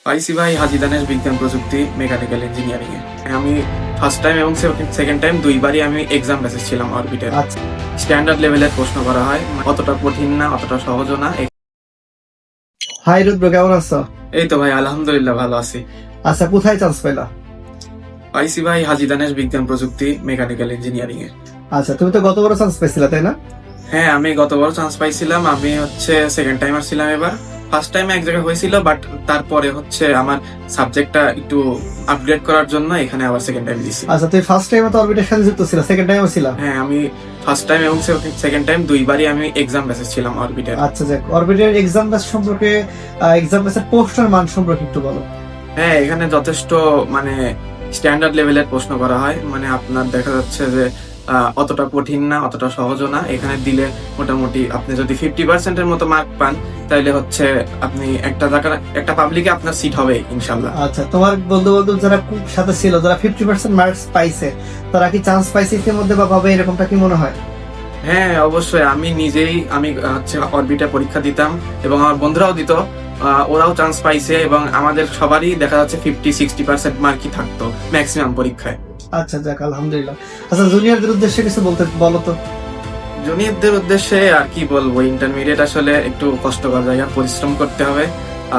পাইছি ভাই হাজী দানেশ বিজ্ঞান প্রযুক্তি মেকানিক্যাল ইঞ্জিনিয়ারিং এ। আমি ফার্স্ট টাইম এবং সেকেন্ড টাইম দুইবারই আমি এক্সাম বেসেছিলাম অরবিটের। আচ্ছা, স্ট্যান্ডার্ড লেভেলের প্রশ্ন করা হয়, অতটা কঠিন না, অতটা সহজও না। হাই রুদ্র, কেমন আছো? এই তো ভাই আলহামদুলিল্লাহ ভালো আছি। আচ্ছা, কোথায় চান্স পেলা? পাইছি ভাই হাজী দানেশ বিজ্ঞান প্রযুক্তি মেকানিক্যাল ইঞ্জিনিয়ারিং এ। আচ্ছা, তুমি তো গতবার চান্স পেয়েছিলা, তাই না? হ্যাঁ, আমি গতবার চান্স পাইছিলাম। আমি সেকেন্ড টাইমার ছিলাম এবার। ফার্স্ট টাইমে এক জায়গায় হয়েছিল, বাট তারপরে আমার সাবজেক্টটা একটু আপগ্রেড করার জন্য এখানে আবার সেকেন্ড টাইম দিছি। আচ্ছা, তুমি ফার্স্ট টাইমে তো অরবিটের সাথে যুক্ত ছিলা, সেকেন্ড টাইমও ছিলা? হ্যাঁ, আমি ফার্স্ট টাইম এবং সেকেন্ড টাইম দুইবারই আমি এক্সাম বেসেছিলাম অরবিটের। আচ্ছা, যাক, অরবিটের এক্সাম বেস সম্পর্কে, এক্সাম বেসের প্রশ্নের মান সম্পর্কে একটু বলো। হ্যাঁ, এখানে যথেষ্ট স্ট্যান্ডার্ড লেভেলের প্রশ্ন করা হয়। আপনার দেখা যাচ্ছে যে অতটা কঠিন না, অতটা সহজও না। এখানে দিলে মোটামুটি আপনি যদি 50% মতো মার্ক পান, তাহলে আপনি একটা পাবলিকে আপনার সিট হবে ইনশাল্লাহ। আচ্ছা, তোমার বন্ধু বান্ধব যারা সাথে ছিল, যারা 50% মার্কস পাইছে, তারা কি চান্স পাইছে এর মধ্যে বা পাবে, এরকমটা কি মনে হয়? হ্যাঁ, অবশ্যই। আমি নিজেই অরবিটে পরীক্ষা দিতাম এবং আমার বন্ধুরাও দিত। ওরাও চান্স পাইছে এবং আমাদের সবারই দেখা যাচ্ছে 50-60% মার্কই থাকতো ম্যাক্সিমাম পরীক্ষায়। আচ্ছা, যাক, আলহামদুলিল্লাহ। আচ্ছা, জুনিয়রদের উদ্দেশ্যে কিছু বলো তো। জুনিয়রদের উদ্দেশ্যে আর কি বলবো, ইন্টারমিডিয়েট আসলে একটু কষ্টকর জায়গা, পরিশ্রম করতে হবে।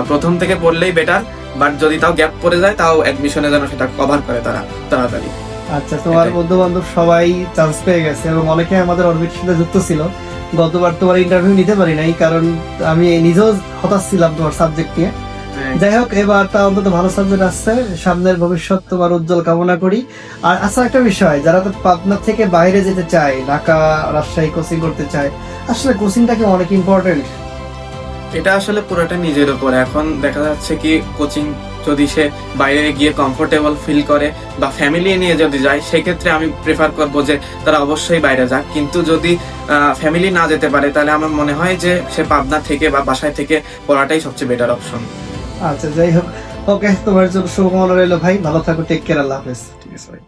প্রথম থেকে পড়লেই বেটার, বাট যদি তাও গ্যাপ পড়ে যায়, তাও অ্যাডমিশনে যেন সেটা কভার করে তারা তাড়াতাড়ি। আচ্ছা, তোমার বন্ধু বান্ধব সবাই চান্স পেয়ে গেছে এবং অনেকে আমাদের অরবিটের সাথে যুক্ত ছিল। গতবার তোমার ইন্টারভিউ নিতে পারি নাই, কারণ আমি নিজেও হতাশ ছিলাম তোমার সাবজেক্ট নিয়ে। যাই হোক, এবার তা অন্তত ভালো সাবজেক্ট আসছে। সামনের ভবিষ্যৎ তোমার উজ্জ্বল কামনা করি। আর আচ্ছা, একটা বিষয়, যারা তো পাবনা থেকে বাইরে যেতে চায়, ঢাকা রাজশাহী কোচিং করতে চায়, আসলে কোচিংটা কি অনেক ইম্পর্টেন্ট? এটা আসলে পুরোটা নিজের উপর। এখন দেখা যাচ্ছে কি, কোচিং যদি সে বাইরে গিয়ে কমফোর্টেবল ফিল করে বা ফ্যামিলি নিয়ে যদি যায়, সেক্ষেত্রে আমি প্রেফার করব যে তারা অবশ্যই বাইরে যাক। কিন্তু যদি ফ্যামিলি না যেতে পারে, তাহলে আমার মনে হয় যে সে পাবনা থেকে বা বাসায় থেকে পড়াটাই সবচেয়ে বেটার অপশন। আচ্ছা, যাই হোক, ওকে, তোমার জন্য শুভকামনা রইলো ভাই। ভালো থাকো, টেক কেয়ার, আল্লাহ হাফেজ। ঠিক আছে ভাই।